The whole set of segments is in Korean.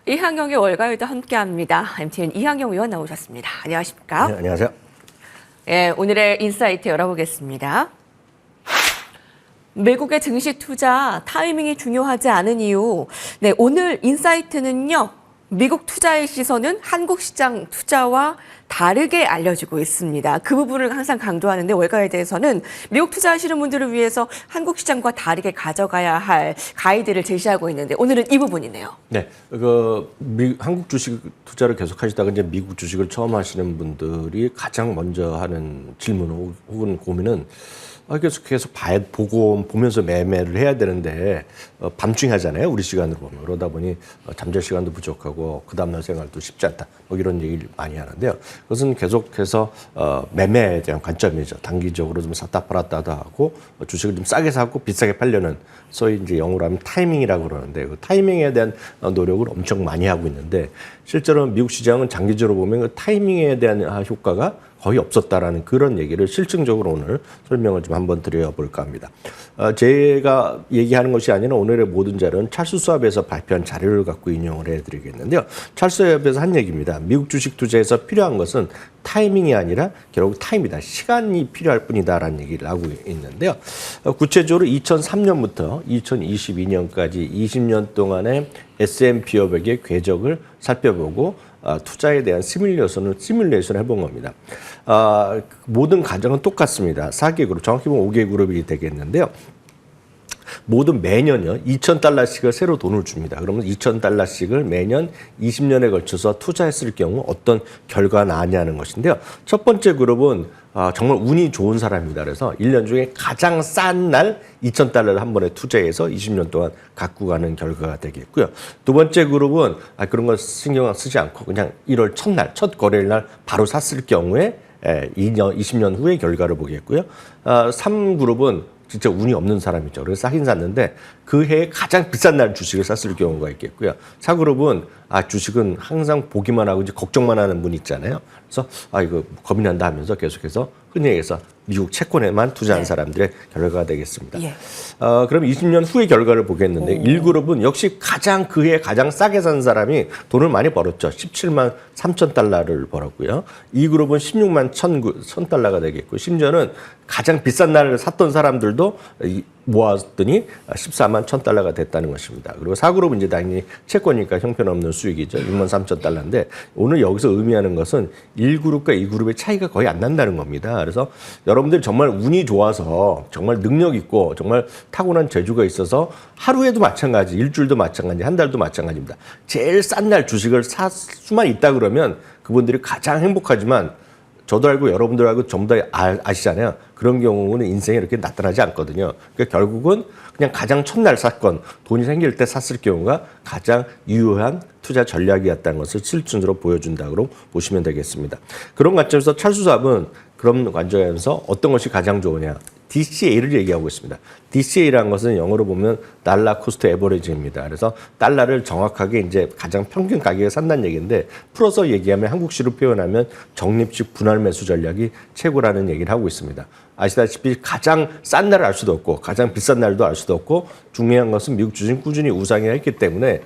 이항영의 월가요도 함께합니다. MTN 이항영 의원 나오셨습니다. 안녕하십니까? 네, 안녕하세요. 예, 오늘의 인사이트 열어보겠습니다. 미국의 증시 투자 타이밍이 중요하지 않은 이유. 네, 오늘 인사이트는요. 미국 투자의 시선은 한국 시장 투자와 다르게 알려지고 있습니다. 그 부분을 항상 강조하는데 월가에 대해서는 미국 투자하시는 분들을 위해서 한국 시장과 다르게 가져가야 할 가이드를 제시하고 있는데 오늘은 이 부분이네요. 네, 한국 주식 투자를 계속 하시다가 이제 미국 주식을 처음 하시는 분들이 가장 먼저 하는 질문 혹은 고민은 계속 보면서 매매를 해야 되는데 밤중에 하잖아요. 우리 시간으로 보면. 그러다 보니 잠잘 시간도 부족하고 그 다음날 생활도 쉽지 않다. 뭐 이런 얘기를 많이 하는데요. 그것은 계속해서 매매에 대한 관점이죠. 단기적으로 좀 샀다 팔았다 하고 주식을 좀 싸게 사고 비싸게 팔려는 소위 이제 영어로 하면 타이밍이라고 그러는데 그 타이밍에 대한 노력을 엄청 많이 하고 있는데 실제로 미국 시장은 장기적으로 보면 그 타이밍에 대한 효과가 거의 없었다라는 그런 얘기를 실증적으로 오늘 설명을 좀 한번 드려볼까 합니다. 제가 얘기하는 것이 아니라 오늘의 모든 자료는 찰스 수업에서 발표한 자료를 갖고 인용을 해드리겠는데요. 찰스 수업에서 한 얘기입니다. 미국 주식 투자에서 필요한 것은 타이밍이 아니라 결국 타임이다. 시간이 필요할 뿐이다라는 얘기를 하고 있는데요. 구체적으로 2003년부터 2022년까지 20년 동안의 S&P 500의 궤적을 살펴보고 투자에 대한 시뮬레이션을 해본 겁니다. 모든 가정은 똑같습니다. 4개 그룹, 정확히 보면 5개 그룹이 되겠는데요. 모두 매년요, $2,000씩을 새로 돈을 줍니다. 그러면 $2,000씩을 매년 20년에 걸쳐서 투자했을 경우 어떤 결과가 나냐는 것인데요. 첫 번째 그룹은 정말 운이 좋은 사람입니다. 그래서 1년 중에 가장 싼 날 $2,000를 한 번에 투자해서 20년 동안 갖고 가는 결과가 되겠고요. 두 번째 그룹은 그런 거 신경 쓰지 않고 그냥 1월 첫날, 첫 거래일 날 바로 샀을 경우에 20년 후의 결과를 보겠고요. 3그룹은 진짜 운이 없는 사람이죠. 그래서 사긴 샀는데 그 해에 가장 비싼 날 주식을 샀을 경우가 있겠고요. 4그룹은 주식은 항상 보기만 하고 이제 걱정만 하는 분 있잖아요. 그래서 이거 겁이 난다 하면서 계속해서 흔히 얘기해서 미국 채권에만 투자한 사람들의 결과가 되겠습니다. 예. 그럼 20년 후의 결과를 보겠는데 1그룹은 역시 그 해에 가장 싸게 산 사람이 돈을 많이 벌었죠. $17만 3천 벌었고요. 2그룹은 16만 1,000달러가 되겠고 심지어는 가장 비싼 날을 샀던 사람들도 모았더니 14만 1,000달러가 됐다는 것입니다. 그리고 4그룹은 이제 당연히 채권이니까 형편없는 수익이죠. 6만 3천 달러인데 오늘 여기서 의미하는 것은 1그룹과 2그룹의 차이가 거의 안 난다는 겁니다. 그래서 여러분들 정말 운이 좋아서 정말 능력 있고 정말 타고난 재주가 있어서 하루에도 마찬가지, 일주일도 마찬가지, 한 달도 마찬가지입니다. 제일 싼 날 주식을 살 수만 있다 그러면 그분들이 가장 행복하지만 저도 알고 여러분들 알고 전부 다 아시잖아요. 그런 경우는 인생에 이렇게 나타나지 않거든요. 그러니까 결국은 그냥 가장 첫날 샀건 돈이 생길 때 샀을 경우가 가장 유효한 투자 전략이었다는 것을 실증으로 보여준다고 보시면 되겠습니다. 그런 관점에서 찰스 수업은 그런 관점에서 어떤 것이 가장 좋으냐. DCA를 얘기하고 있습니다. DCA라는 것은 영어로 보면 달러 코스트 에버리지입니다. 그래서 달러를 정확하게 이제 가장 평균 가격에 산다는 얘기인데 풀어서 얘기하면 한국식으로 표현하면 적립식 분할 매수 전략이 최고라는 얘기를 하고 있습니다. 아시다시피 가장 싼 날을 알 수도 없고 가장 비싼 날도 알 수도 없고 중요한 것은 미국 주식은 꾸준히 우상향 했기 때문에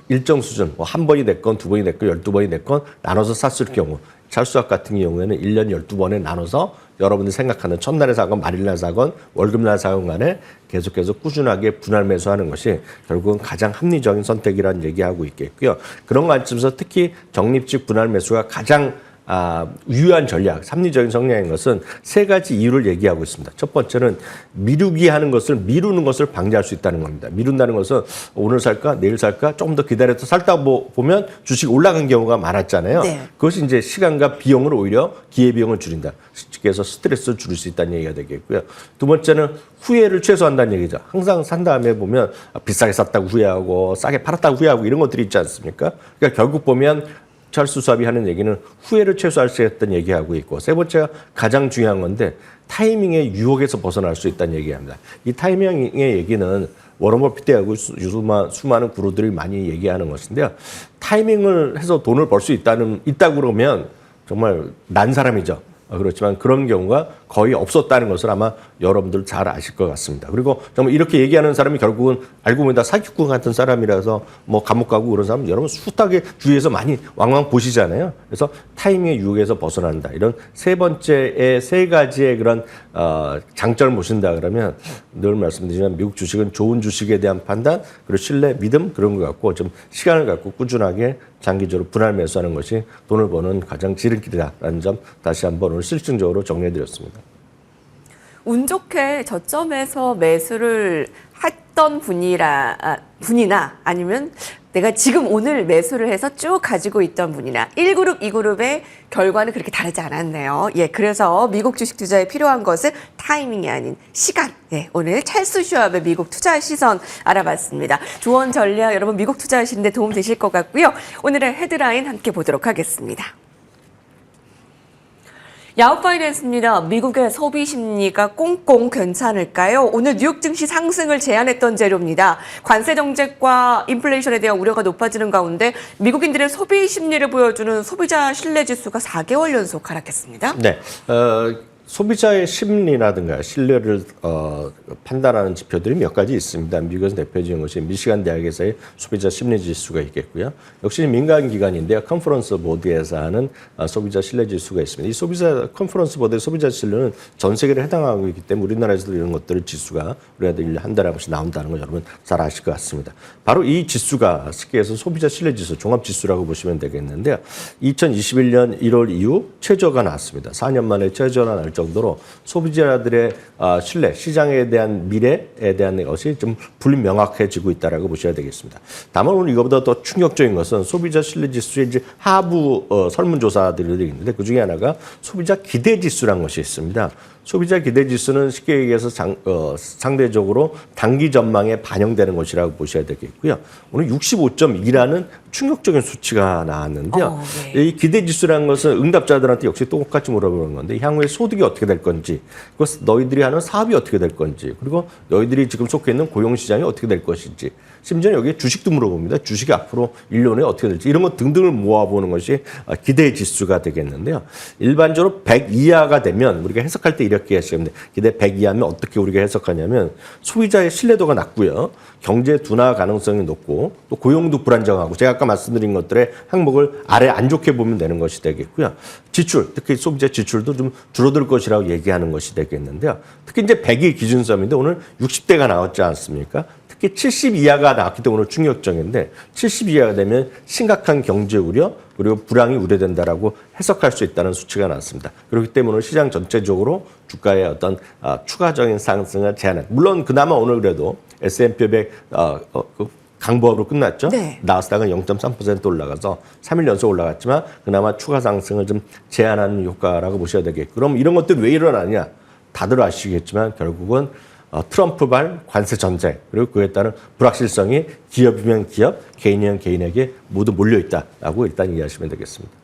일정 수준 한 번이 됐건 두 번이 됐건 12번이 됐건 나눠서 샀을 경우 찰수학 같은 경우에는 1년 12번에 나눠서 여러분들이 생각하는 첫날에 사건, 말일날 사건, 월급날 사건 간에 계속해서 꾸준하게 분할 매수하는 것이 결국은 가장 합리적인 선택이라는 얘기하고 있겠고요. 그런 관점에서 특히 적립식 분할 매수가 가장 유효한 전략, 합리적인 성향인 것은 세 가지 이유를 얘기하고 있습니다. 첫 번째는 미루는 것을 방지할 수 있다는 겁니다. 미룬다는 것은 오늘 살까, 내일 살까, 조금 더 기다려서 살다 보면 주식이 올라간 경우가 많았잖아요. 네. 그것이 이제 시간과 비용을 오히려 기회비용을 줄인다. 그래서 스트레스를 줄일 수 있다는 얘기가 되겠고요. 두 번째는 후회를 최소화한다는 얘기죠. 항상 산 다음에 보면 비싸게 샀다고 후회하고 싸게 팔았다고 후회하고 이런 것들이 있지 않습니까? 그러니까 결국 보면 찰스 수업이 하는 얘기는 후회를 최소화할 수 있다는 얘기하고 있고 세 번째가 가장 중요한 건데 타이밍의 유혹에서 벗어날 수 있다는 얘기합니다. 이 타이밍의 얘기는 워런 버핏하고 수많은 구루들이 많이 얘기하는 것인데요. 타이밍을 해서 돈을 벌 수 있다고 그러면 정말 난 사람이죠. 그렇지만 그런 경우가 거의 없었다는 것을 아마 여러분들 잘 아실 것 같습니다. 그리고 정말 이렇게 얘기하는 사람이 결국은 알고 보니 다 사기꾼 같은 사람이라서 뭐 감옥 가고 그런 사람 여러분 숱하게 주위에서 많이 왕왕 보시잖아요. 그래서 타이밍의 유혹에서 벗어난다. 이런 세 번째의 세 가지의 그런 장점을 보신다 그러면 늘 말씀드리지만 미국 주식은 좋은 주식에 대한 판단 그리고 신뢰, 믿음 그런 것 같고 좀 시간을 갖고 꾸준하게 장기적으로 분할 매수하는 것이 돈을 버는 가장 지름길이다라는 점 다시 한번 오늘 실증적으로 정리해드렸습니다. 운 좋게 저점에서 매수를 했던 분이나 아니면 내가 지금 오늘 매수를 해서 쭉 가지고 있던 분이나 1그룹, 2그룹의 결과는 그렇게 다르지 않았네요. 예, 그래서 미국 주식 투자에 필요한 것은 타이밍이 아닌 시간. 예, 오늘 찰스 슈왑의 미국 투자 시선 알아봤습니다. 조언 전략 여러분 미국 투자하시는데 도움 되실 것 같고요. 오늘의 헤드라인 함께 보도록 하겠습니다. 야후 파이낸스입니다. 미국의 소비 심리가 꽁꽁 괜찮을까요? 오늘 뉴욕 증시 상승을 제안했던 재료입니다. 관세 정책과 인플레이션에 대한 우려가 높아지는 가운데 미국인들의 소비 심리를 보여주는 소비자 신뢰 지수가 4개월 연속 하락했습니다. 네. 소비자의 심리라든가 신뢰를 판단하는 지표들이 몇 가지 있습니다. 미국에서 대표적인 것이 미시간 대학에서의 소비자 심리 지수가 있겠고요. 역시 민간 기관인데요. 컨퍼런스 보드에서 하는 소비자 신뢰 지수가 있습니다. 이 소비자 컨퍼런스 보드의 소비자 신뢰는 전 세계를 해당하고 있기 때문에 우리나라에서도 이런 것들을 지수가 우리나라도 1년 한 달에 한 번씩 나온다는 걸 여러분 잘 아실 것 같습니다. 바로 이 지수가 쉽게 해서 소비자 신뢰 지수, 종합 지수라고 보시면 되겠는데요. 2021년 1월 이후 최저가 나왔습니다. 4년 만에 최저가 날 정도로 소비자들의 신뢰, 시장에 대한 미래에 대한 것이 좀 불명확해지고 있다라고 보셔야 되겠습니다. 다만 오늘 이거보다 더 충격적인 것은 소비자 신뢰 지수의 이제 하부 설문조사들이 있는데 그 중에 하나가 소비자 기대 지수라는 것이 있습니다. 소비자 기대 지수는 쉽게 얘기해서 상대적으로 단기 전망에 반영되는 것이라고 보셔야 되겠고요. 오늘 65.2라는 충격적인 수치가 나왔는데요. 네. 이 기대 지수라는 것은 응답자들한테 역시 똑같이 물어보는 건데 향후에 소득이 어떻게 될 건지, 그리고 너희들이 하는 사업이 어떻게 될 건지, 그리고 너희들이 지금 속해 있는 고용시장이 어떻게 될 것인지, 심지어 여기에 주식도 물어봅니다. 주식이 앞으로 1년에 어떻게 될지 이런 것 등등을 모아보는 것이 기대 지수가 되겠는데요. 일반적으로 100 이하가 되면 우리가 해석할 때 이렇게 하시면 돼요. 기대 100 이하면 어떻게 우리가 해석하냐면 소비자의 신뢰도가 낮고요. 경제 둔화 가능성이 높고 또 고용도 불안정하고 제가 아까 말씀드린 것들의 항목을 아래 안 좋게 보면 되는 것이 되겠고요. 지출, 특히 소비자 지출도 좀 줄어들 것이라고 얘기하는 것이 되겠는데요. 특히 이제 100이 기준점인데 오늘 60대가 나왔지 않습니까? 특히 70 이하가 나왔기 때문에 오늘 충격적인데 70 이하가 되면 심각한 경제 우려 그리고 불황이 우려된다라고 해석할 수 있다는 수치가 나왔습니다. 그렇기 때문에 시장 전체적으로 주가의 어떤 추가적인 상승을 제한한 물론 그나마 오늘 그래도 S&P 500 강보합으로 끝났죠. 네. 나스닥은 0.3% 올라가서 3일 연속 올라갔지만 그나마 추가 상승을 좀 제한하는 효과라고 보셔야 되겠고 그럼 이런 것들이 왜 일어나냐? 다들 아시겠지만 결국은 트럼프발 관세 전쟁 그리고 그에 따른 불확실성이 기업이면 기업, 개인이면 개인에게 모두 몰려있다라고 일단 이해하시면 되겠습니다.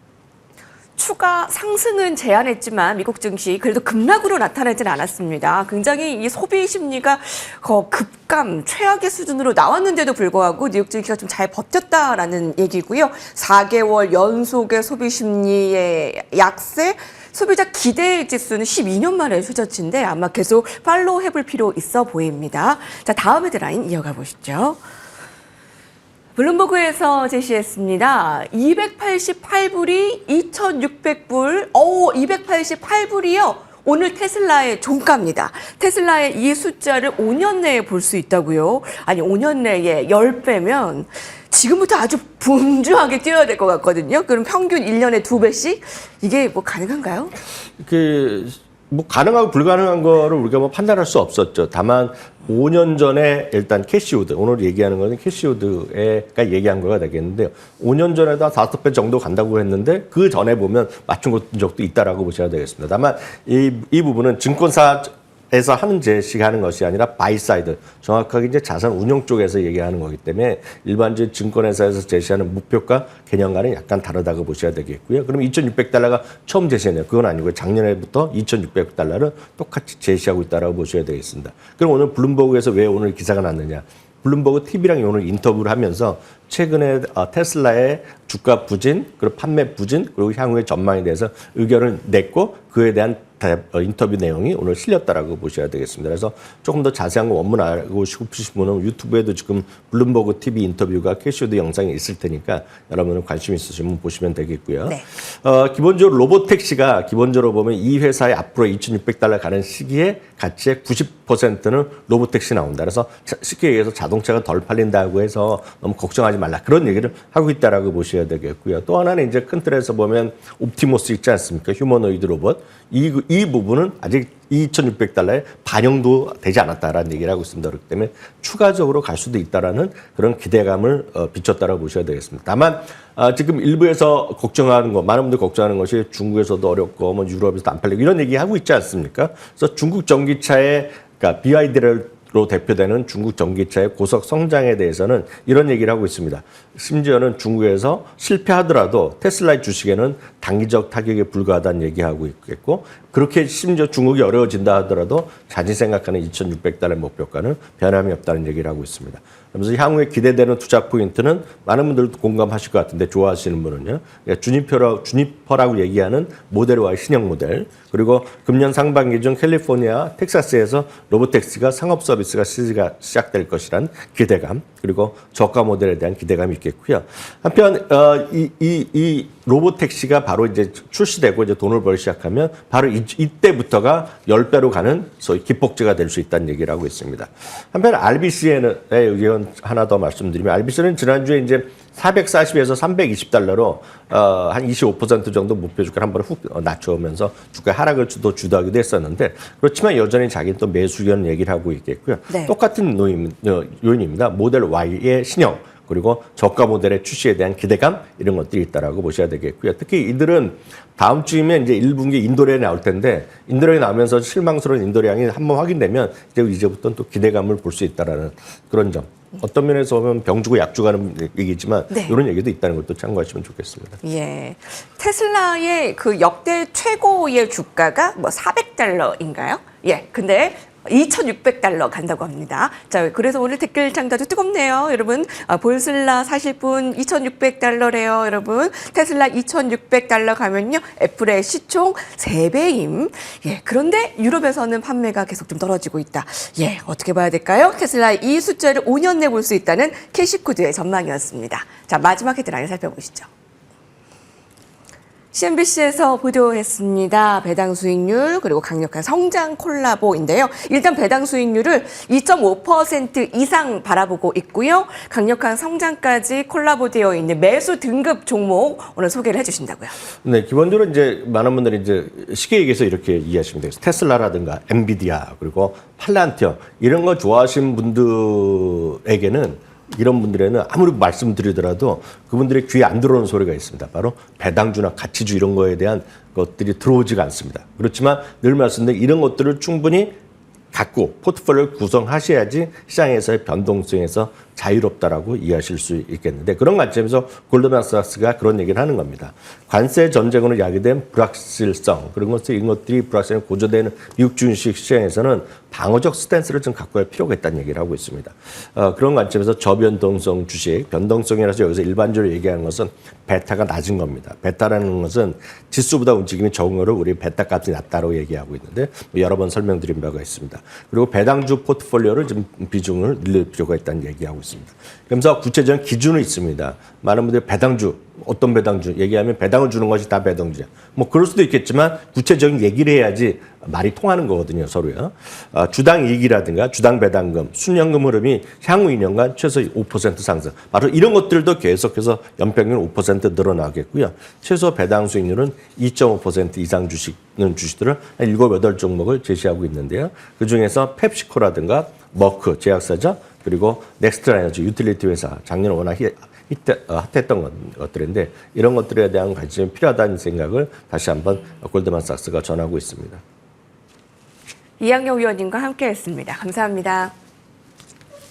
추가 상승은 제한했지만 미국 증시 그래도 급락으로 나타나진 않았습니다. 굉장히 이 소비 심리가 급감, 최악의 수준으로 나왔는데도 불구하고 뉴욕 증시가 좀 잘 버텼다라는 얘기고요. 4개월 연속의 소비 심리의 약세, 소비자 기대 지수는 12년 만에 휴저치인데 아마 계속 팔로우 해볼 필요 있어 보입니다. 자, 다음 헤드라인 이어가 보시죠. 블룸버그에서 제시했습니다. 288불이 2,600불, 288불이요. 오늘 테슬라의 종가입니다. 테슬라의 이 숫자를 5년 내에 볼 수 있다고요. 아니 5년 내에 10배면 지금부터 아주 분주하게 뛰어야 될 것 같거든요. 그럼 평균 1년에 2배씩? 이게 뭐 가능한가요? 뭐 가능하고 불가능한 거를 우리가 뭐 판단할 수 없었죠. 다만 5년 전에 일단 캐시우드, 오늘 얘기하는 거는 캐시우드가 얘기한 거가 되겠는데요. 5년 전에도 5배 정도 간다고 했는데 그 전에 보면 맞춘 적도 있다라고 보셔야 되겠습니다. 다만 이 부분은 증권사에서 하는 제시가 하는 것이 아니라 바이사이드, 정확하게 이제 자산 운용 쪽에서 얘기하는 거기 때문에 일반적인 증권회사에서 제시하는 목표가 개념과는 약간 다르다고 보셔야 되겠고요. 그럼 2,600달러가 처음 제시했네요. 그건 아니고요. 작년에부터 2,600달러를 똑같이 제시하고 있다고 보셔야 되겠습니다. 그럼 오늘 블룸버그에서 왜 오늘 기사가 났느냐? 블룸버그 TV랑 오늘 인터뷰를 하면서 최근에 테슬라의 주가 부진, 그리고 판매 부진, 그리고 향후의 전망에 대해서 의견을 냈고 그에 대한 인터뷰 내용이 오늘 실렸다라고 보셔야 되겠습니다. 그래서 조금 더 자세한 거 원문 알고 싶으신 분은 유튜브에도 지금 블룸버그 TV 인터뷰가 캐시우드 영상이 있을 테니까 여러분은 관심 있으시면 보시면 되겠고요. 네. 기본적으로 로보택시가 기본적으로 보면 이 회사의 앞으로 $2,600 가는 시기에 가치의 90%는 로보택시 나온다. 그래서 쉽게 얘기해서 자동차가 덜 팔린다고 해서 너무 걱정하지 말라. 그런 얘기를 하고 있다라고 보셔야 되겠고요. 또 하나는 이제 큰 틀에서 보면 옵티머스 있지 않습니까? 휴머노이드 로봇. 이 부분은 아직 $2,600에 반영도 되지 않았다라는 얘기를 하고 있습니다. 그렇기 때문에 추가적으로 갈 수도 있다라는 그런 기대감을 비췄다라고 보셔야 되겠습니다. 다만 지금 일부에서 걱정하는 거, 많은 분들이 걱정하는 것이 중국에서도 어렵고 뭐 유럽에서도 안 팔리고 이런 얘기 하고 있지 않습니까? 그래서 중국 전기차의 그러니까 BYD로 대표되는 중국 전기차의 고속 성장에 대해서는 이런 얘기를 하고 있습니다. 심지어는 중국에서 실패하더라도 테슬라의 주식에는 단기적 타격에 불과하다는 얘기하고 있겠고 그렇게 심지어 중국이 어려워진다 하더라도 자신이 생각하는 $2,600 목표가는 변함이 없다는 얘기를 하고 있습니다. 그래서 향후에 기대되는 투자 포인트는 많은 분들도 공감하실 것 같은데 좋아하시는 분은요. 주니퍼라고 얘기하는 모델 Y의 신형 모델 그리고 금년 상반기 중 캘리포니아, 텍사스에서 로보택시가 상업 서비스가 시작될 것이란 기대감 그리고 저가 모델에 대한 기대감이 있겠고요. 한편 이 로보택시가 바로 이제 출시되고 이제 돈을 벌기 시작하면 바로 이때부터가 10배로 가는 소위 기폭제가 될 수 있다는 얘기를 하고 있습니다. 한편 RBC의 의견 하나 더 말씀드리면 RBC는 지난주에 이제 440에서 $320로 한 25% 정도 목표 주가를 한 번에 훅 낮춰오면서 주가 하락을 주도하기도 했었는데 그렇지만 여전히 자기는 또 매수 의견 얘기를 하고 있겠고요. 네. 똑같은 요인입니다. 모델 Y의 신형 그리고 저가 모델의 출시에 대한 기대감 이런 것들이 있다라고 보셔야 되겠고요. 특히 이들은 다음 주이면 이제 1분기 인도량이 나올 텐데 인도량이 나오면서 실망스러운 인도량이 한번 확인되면 이제부터는 또 기대감을 볼 수 있다라는 그런 점. 어떤 면에서 보면 병 주고 약 주가는 얘기지만 네. 이런 얘기도 있다는 것도 참고하시면 좋겠습니다. 예, 테슬라의 그 역대 최고의 주가가 뭐 $400인가요? 예, 근데 $2,600 간다고 합니다. 자, 그래서 오늘 댓글창도 아주 뜨겁네요. 여러분, 볼슬라 사실 분 $2,600래요. 여러분, 테슬라 $2,600 가면요. 애플의 시총 3배임. 예, 그런데 유럽에서는 판매가 계속 좀 떨어지고 있다. 예, 어떻게 봐야 될까요? 테슬라 이 숫자를 5년 내 볼 수 있다는 캐시코드의 전망이었습니다. 자, 마지막 헤드라인 살펴보시죠. CNBC에서 보도했습니다. 배당 수익률 그리고 강력한 성장 콜라보인데요. 일단 배당 수익률을 2.5% 이상 바라보고 있고요. 강력한 성장까지 콜라보되어 있는 매수 등급 종목 오늘 소개를 해주신다고요. 네, 기본적으로 이제 많은 분들이 이제 쉽게 얘기해서 이렇게 이해하시면 되겠습니다. 테슬라라든가 엔비디아 그리고 팔란티어 이런 거 좋아하시는 분들에게는 이런 분들에는 아무리 말씀드리더라도 그분들의 귀에 안 들어오는 소리가 있습니다. 바로 배당주나 가치주 이런 거에 대한 것들이 들어오지가 않습니다. 그렇지만 늘 말씀드린 이런 것들을 충분히 갖고 포트폴리오를 구성하셔야지 시장에서의 변동성에서 자유롭다라고 이해하실 수 있겠는데 그런 관점에서 골드만삭스가 그런 얘기를 하는 겁니다. 관세 전쟁으로 야기된 불확실성 그런 것들이 불확실성이 고조되는 미국 주식 시장에서는 방어적 스탠스를 좀 갖고 갈 필요가 있다는 얘기를 하고 있습니다. 그런 관점에서 저변동성 주식, 변동성이라서 여기서 일반적으로 얘기하는 것은 베타가 낮은 겁니다. 베타라는 것은 지수보다 움직임이 적은 거를 우리 베타 값이 낮다고 얘기하고 있는데 여러 번 설명드린 바가 있습니다. 그리고 배당주 포트폴리오를 좀 비중을 늘릴 필요가 있다는 얘기하고 있습니다. 그러면서 구체적인 기준은 있습니다. 많은 분들이 배당주, 어떤 배당주 얘기하면 배당을 주는 것이 다 배당주야. 뭐 그럴 수도 있겠지만 구체적인 얘기를 해야지 말이 통하는 거거든요, 서로요. 주당 이익이라든가 주당 배당금, 순연금 흐름이 향후 2년간 최소 5% 상승. 바로 이런 것들도 계속해서 연평균 5% 늘어나겠고요. 최소 배당 수익률은 2.5% 이상 주식들을 한 7, 8종목을 제시하고 있는데요. 그중에서 펩시코라든가 머크 제약사죠. 그리고 넥스트라 에너지 유틸리티 회사 작년에 워낙 핫했던 것들인데 이런 것들에 대한 관심이 필요하다는 생각을 다시 한번 골드만삭스가 전하고 있습니다. 이학용 위원님과 함께했습니다. 감사합니다.